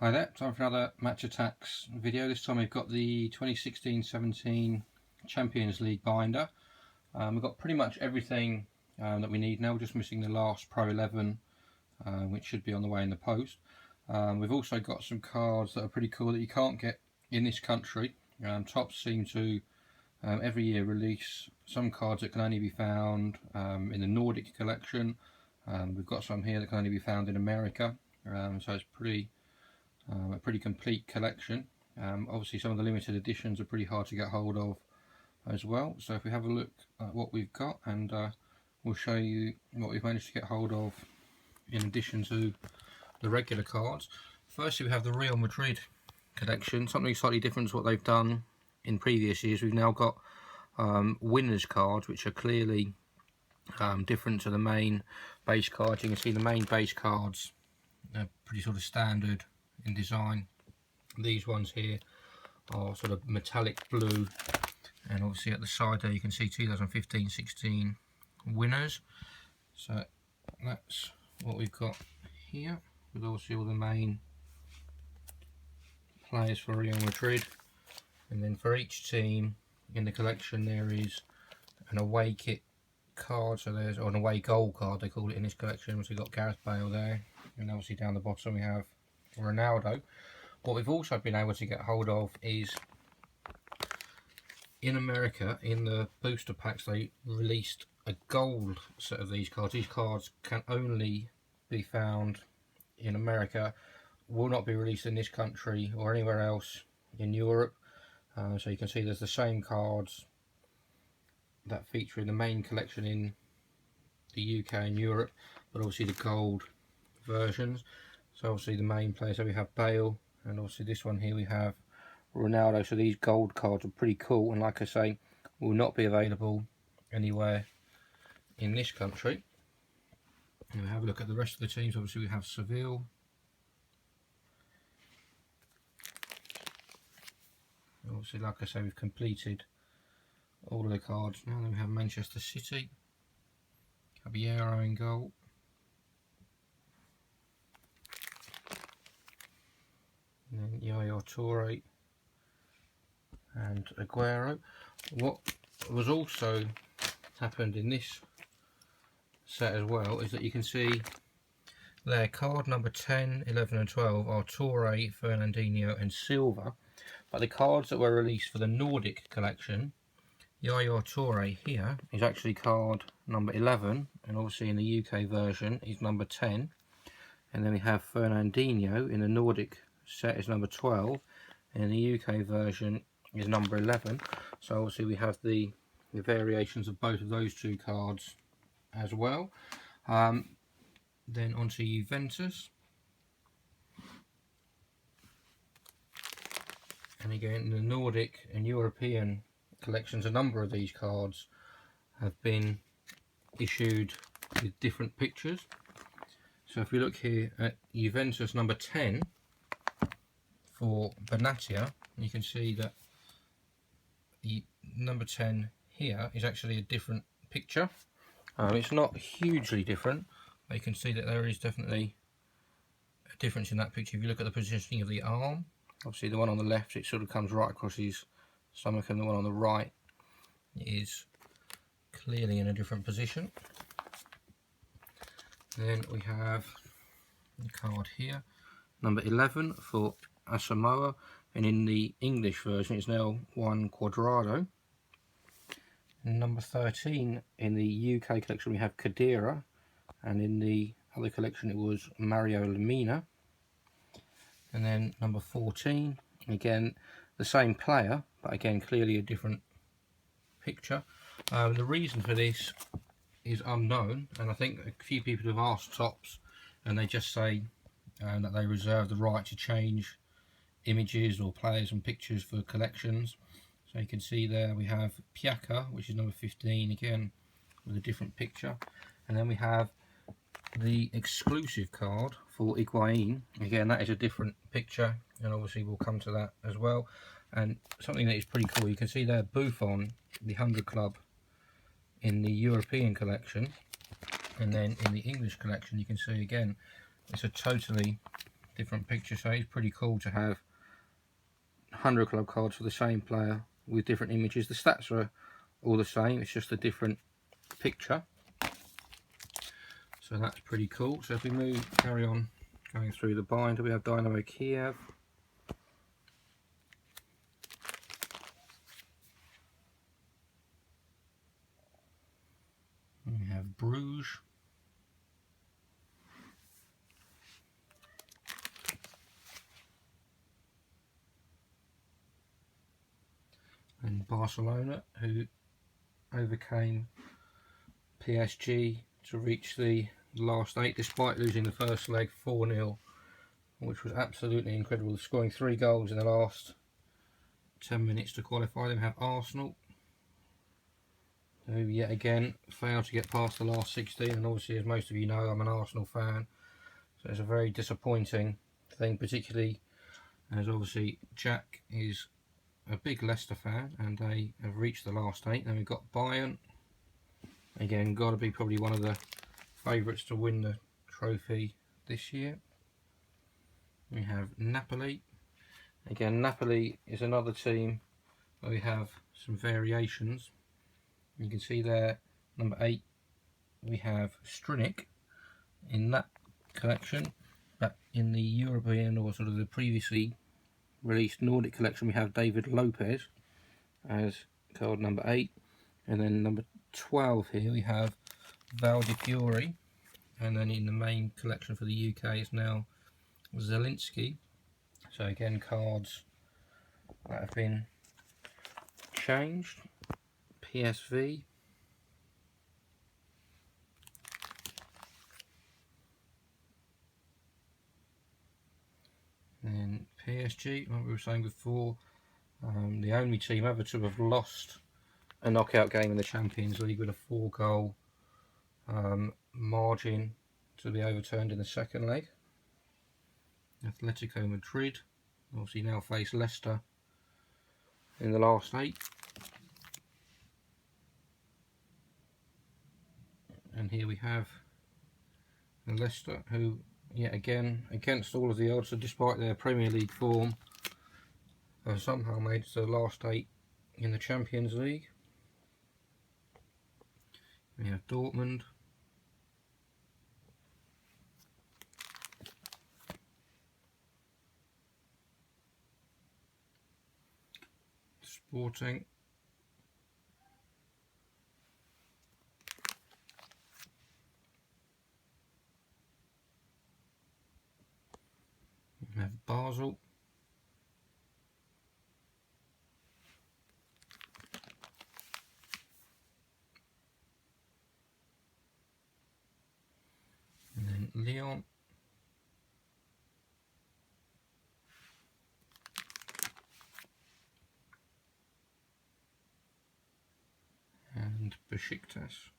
Hi there, time for another match Attax video. This time we've got the 2016-17 Champions League binder. We've got pretty much everything that we need now. We're just missing the last Pro 11, which should be on the way in the post. We've also got some cards that are pretty cool that you can't get in this country. Topps seem to every year release some cards that can only be found in the Nordic collection. We've got some here that can only be found in America, so it's a pretty complete collection. Obviously some of the limited editions are pretty hard to get hold of as well, so if we have a look at what we've got, and we'll show you what we've managed to get hold of in addition to the regular cards. Firstly, we have the Real Madrid collection, something slightly different to what they've done in previous years. We've now got winners cards, which are clearly different to the main base cards. You can see the main base cards are pretty sort of standard in design. These ones here are sort of metallic blue, and obviously at the side there you can see 2015-16 winners. So that's what we've got here, with obviously all the main players for Real Madrid, and then for each team in the collection there is an away kit card. So there's an away goal card, they call it in this collection. So we've got Gareth Bale there, and obviously down the bottom we have Ronaldo. What we've also been able to get hold of is, in America, in the booster packs, they released a gold set of these cards. These cards can only be found in America, will not be released in this country or anywhere else in Europe. So you can see there's the same cards that feature in the main collection in the UK and Europe, but obviously the gold versions. So obviously the main players, so we have Bale, and obviously this one here we have Ronaldo. So these gold cards are pretty cool, and like I say, will not be available anywhere in this country. And we have a look at the rest of the teams. Obviously we have Seville, obviously like I say, we've completed all of the cards now. Then we have Manchester City, Caballero in goal, and then Yaya Toure and Aguero. What was also happened in this set as well is that you can see there card number 10, 11 and 12 are Toure, Fernandinho and Silva, but the cards that were released for the Nordic collection, Yaya Toure here is actually card number 11, and obviously in the UK version is number 10, and then we have Fernandinho in the Nordic set is number 12, and in the UK version is number 11. So obviously we have the variations of both of those two cards as well. Then onto Juventus, and again in the Nordic and European collections, a number of these cards have been issued with different pictures. So if we look here at Juventus number 10 for Benatia, you can see that the number 10 here is actually a different picture. It's not hugely different, but you can see that there is definitely a difference in that picture. If you look at the positioning of the arm, obviously the one on the left, it sort of comes right across his stomach, and the one on the right is clearly in a different position. Then we have the card here, number 11 for Asamoah, and in the English version it's now Juan Cuadrado. And number 13 in the UK collection we have Khedira, and in the other collection it was Mario Lemina. And then number 14, again the same player, but again clearly a different picture. The reason for this is unknown, and I think a few people have asked Topps, and they just say that they reserve the right to change images or players and pictures for collections. So you can see there we have Piaka, which is number 15, again with a different picture, and then we have the exclusive card for Higuain. Again, that is a different picture, and obviously we'll come to that as well. And something that is pretty cool, you can see there Buffon, the 100 club in the European collection, and then in the English collection you can see again it's a totally different pictures, so it's pretty cool to have 100 club cards for the same player with different images. The stats are all the same, it's just a different picture, so that's pretty cool. So if we carry on going through the binder, we have Dynamo Kiev, we have Bruges, and Barcelona, who overcame PSG to reach the last 8 despite losing the first leg 4-0, which was absolutely incredible, scoring 3 goals in the last 10 minutes to qualify. Then we have Arsenal, who yet again failed to get past the last 16, and obviously, as most of you know, I'm an Arsenal fan, so it's a very disappointing thing, particularly as obviously Jack is a big Leicester fan and they have reached the last 8. Then we've got Bayern, again got to be probably one of the favourites to win the trophy this year. We have Napoli, again Napoli is another team where we have some variations. You can see there, number 8, we have Strinic in that collection, but in the European, or sort of the previously released Nordic collection, we have David Lopez as card number 8, and then number 12 here we have Valdifiori, and then in the main collection for the UK is now Zielinski. So again, cards that have been changed. PSV, and PSG, like we were saying before, the only team ever to have lost a knockout game in the Champions League with a 4-goal margin to be overturned in the second leg. Atletico Madrid obviously now face Leicester in the last 8. And here we have Leicester, who yet again, against all of the odds, so despite their Premier League form, have somehow made it to the last 8 in the Champions League. We have Dortmund, Sporting, we have Basel, and then Lyon, and Besiktas.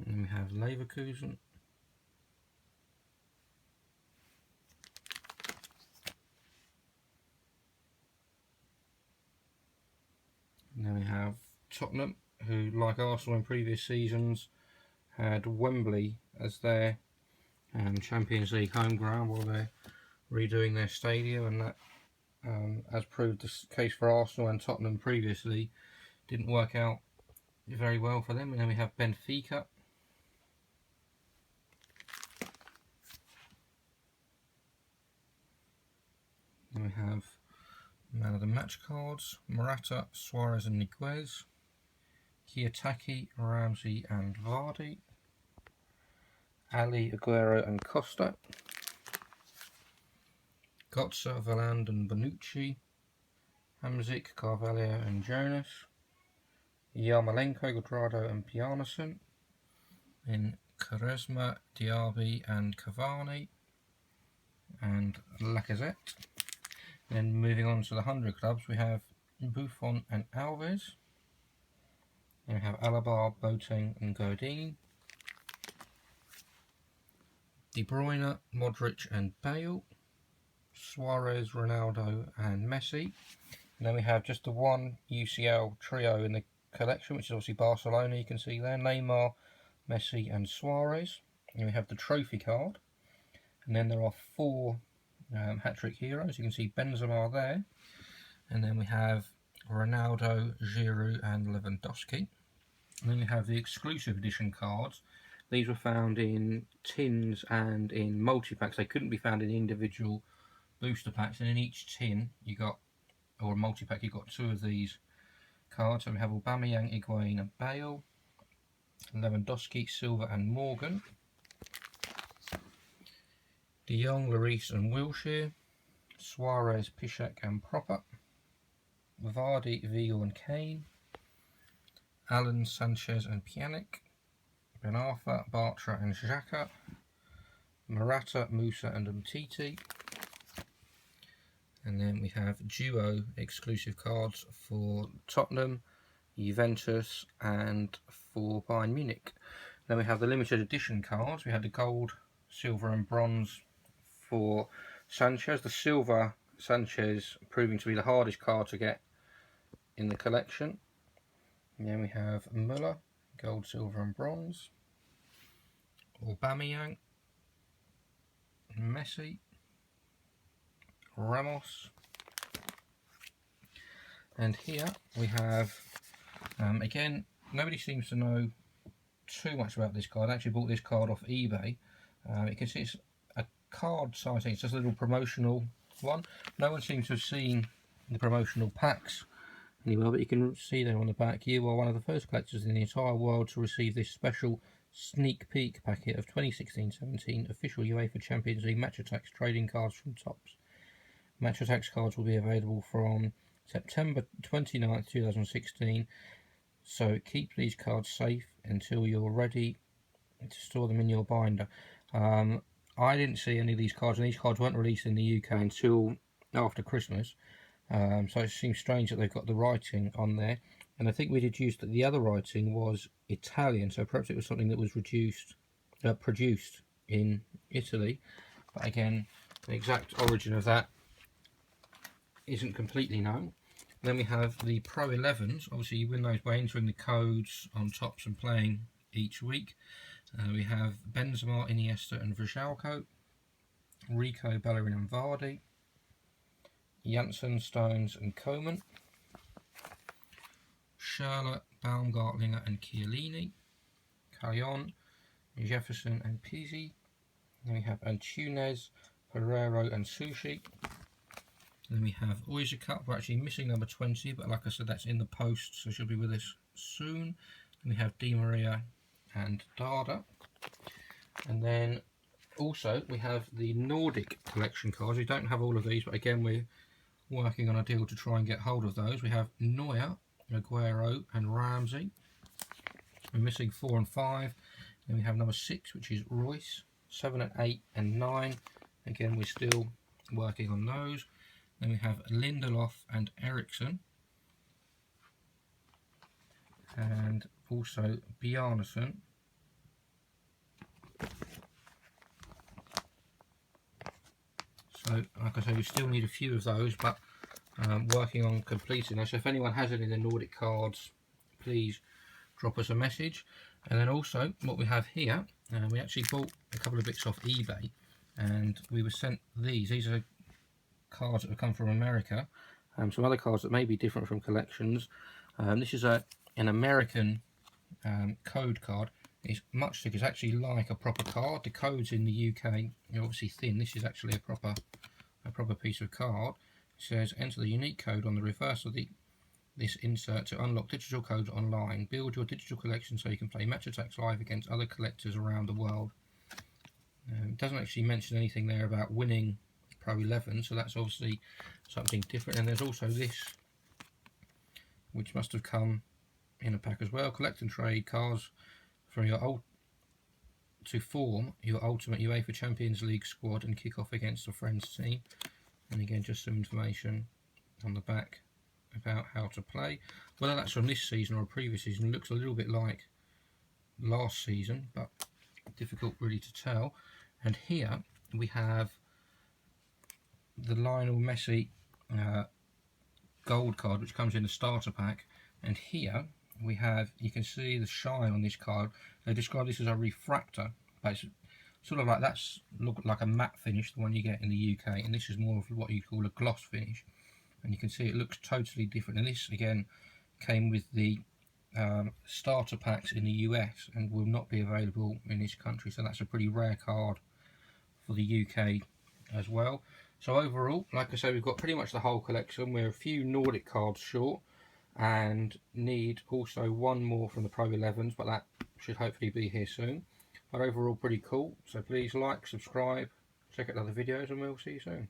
And then we have Leverkusen, and then we have Tottenham, who, like Arsenal in previous seasons, had Wembley as their Champions League home ground while they're redoing their stadium, and that, as proved the case for Arsenal and Tottenham previously, didn't work out very well for them. And then we have Benfica, and we have man of the match cards, Morata, Suarez and Niguez, Kiyotaki, Ramsey and Vardy, Ali, Aguero and Costa, Götze, Valand and Bonucci, Hamzik, Carvalho and Jonas, Yarmolenko, Guadrado and Bjarnason, in Quaresma, Diaby and Cavani, and Lacazette. Then moving on to the 100 clubs, we have Buffon and Alves. Then we have Alaba, Boateng and Godin, De Bruyne, Modric and Bale, Suarez, Ronaldo and Messi. And then we have just the one UCL trio in the collection, which is obviously Barcelona, you can see there, Neymar, Messi and Suarez. And we have the trophy card, and then there are 4 hat-trick heroes. You can see Benzema there, and then we have Ronaldo, Giroud and Lewandowski. And then we have the exclusive edition cards. These were found in tins and in multi-packs. They couldn't be found in individual booster packs, and in each tin you got, or a multi-pack, you got 2 of these cards. So we have Aubameyang, Higuain and Bale, Lewandowski, Silva and Morgan, De Jong, Lloris and Wilshere, Suarez, Piszczek and Proper, Vardy, Vigo and Kane, Allen, Sanchez and Pjanic, Ben Arfa, Bartra and Xhaka, Morata, Musa and Umtiti. And then we have duo exclusive cards for Tottenham, Juventus and for Bayern Munich. Then we have the limited edition cards. We had the gold, silver and bronze for Sanchez. The silver Sanchez proving to be the hardest card to get in the collection. And then we have Müller, gold, silver and bronze, Aubameyang, Messi, Ramos, and here we have, again, nobody seems to know too much about this card. I actually bought this card off eBay. You can see it's a card sighting, it's just a little promotional one. No one seems to have seen the promotional packs anywhere, but you can see there on the back, you are one of the first collectors in the entire world to receive this special sneak peek packet of 2016-17 official UEFA Champions League Match Attax trading cards from Topps. Match Attax cards will be available from September 29th, 2016, so keep these cards safe until you're ready to store them in your binder. I didn't see any of these cards, and these cards weren't released in the UK until after Christmas, so it seems strange that they've got the writing on there, and I think we deduced that the other writing was Italian, so perhaps it was something that was produced in Italy, but again, the exact origin of that isn't completely known. Then we have the Pro 11s. Obviously you win those by entering the codes on Topps and playing each week. We have Benzema, Iniesta and Vršálko, Rico, Bellerin and Vardy, Janssen, Stones and Koeman, Schürrle, Baumgartlinger and Chiellini, Carrion, Jefferson and Pizzi. Then we have Antunes, Pereiro and Sushi. Then we have Oyster Cup. We're actually missing number 20, but like I said, that's in the post, so she'll be with us soon. Then we have Di Maria and Dada. And then also we have the Nordic collection cards. We don't have all of these, but again, we're working on a deal to try and get hold of those. We have Neuer, Aguero and Ramsey. We're missing 4 and 5. Then we have number 6, which is Royce, 7 and 8 and 9. Again, we're still working on those. Then we have Lindelof and Eriksson, and also Bjarnason. So, like I say, we still need a few of those, but working on completing those. So if anyone has any of the Nordic cards, please drop us a message. And then also, what we have here, we actually bought a couple of bits off eBay, and we were sent these. These are cards that have come from America, some other cards that may be different from collections. This is an American code card. It's much thicker. It's actually like a proper card. The codes in the UK are obviously thin. This is actually a proper piece of card. It says enter the unique code on the reverse of this insert to unlock digital codes online. Build your digital collection so you can play Match Attax live against other collectors around the world. It doesn't actually mention anything there about winning Pro 11, so that's obviously something different. And there's also this, which must have come in a pack as well. Collect and trade cards for to form your ultimate UEFA Champions League squad and kick off against a friend's team. And again, just some information on the back about how to play. Whether that's from this season or a previous season, it looks a little bit like last season, but difficult really to tell. And here we have the Lionel Messi gold card, which comes in the starter pack, and here we have, you can see the shine on this card. They describe this as a refractor, but it's sort of like, that's look like a matte finish, the one you get in the UK, and this is more of what you call a gloss finish. And you can see it looks totally different. And this again came with the starter packs in the US and will not be available in this country, so that's a pretty rare card for the UK as well. So overall, like I say, we've got pretty much the whole collection. We're a few Nordic cards short and need also one more from the Pro 11s, but that should hopefully be here soon. But overall pretty cool, so please like, subscribe, check out other videos, and we'll see you soon.